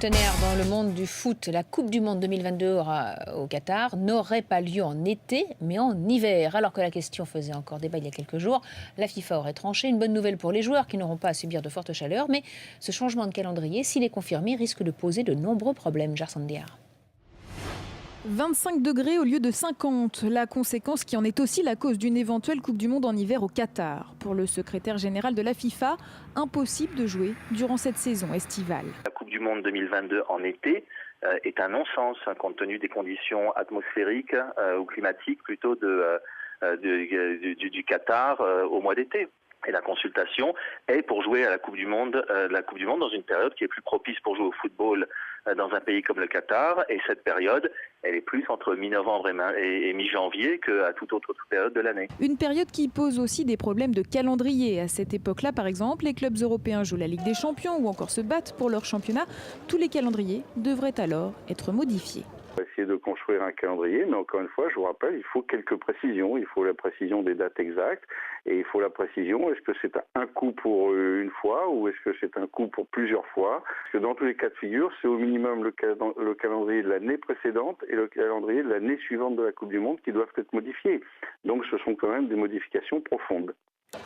Partenaire dans le monde du foot, la Coupe du Monde 2022 au Qatar n'aurait pas lieu en été, mais en hiver. Alors que la question faisait encore débat il y a quelques jours, la FIFA aurait tranché. Une bonne nouvelle pour les joueurs qui n'auront pas à subir de fortes chaleurs. Mais ce changement de calendrier, s'il est confirmé, risque de poser de nombreux problèmes. Gerson Diar. 25 degrés au lieu de 50, la conséquence qui en est aussi la cause d'une éventuelle Coupe du Monde en hiver au Qatar. Pour le secrétaire général de la FIFA, impossible de jouer durant cette saison estivale. La Coupe du Monde 2022 en été est un non-sens compte tenu des conditions atmosphériques ou climatiques plutôt du Qatar au mois d'été. Et la consultation est pour jouer à la Coupe du Monde dans une période qui est plus propice pour jouer au football dans un pays comme le Qatar. Et cette période, elle est plus entre mi-novembre et mi-janvier qu'à toute autre période de l'année. Une période qui pose aussi des problèmes de calendrier. À cette époque-là, par exemple, les clubs européens jouent la Ligue des Champions ou encore se battent pour leur championnat. Tous les calendriers devraient alors être modifiés. On va essayer de construire un calendrier, mais encore une fois, je vous rappelle, il faut quelques précisions. Il faut la précision des dates exactes et il faut la précision, est-ce que c'est un coup pour une fois ou est-ce que c'est un coup pour plusieurs fois? Parce que dans tous les cas de figure, c'est au minimum le calendrier de l'année précédente et le calendrier de l'année suivante de la Coupe du Monde qui doivent être modifiés. Donc ce sont quand même des modifications profondes.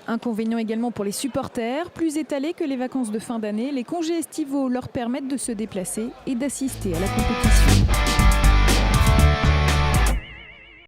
Inconvénient également pour les supporters, plus étalés que les vacances de fin d'année, les congés estivaux leur permettent de se déplacer et d'assister à la compétition.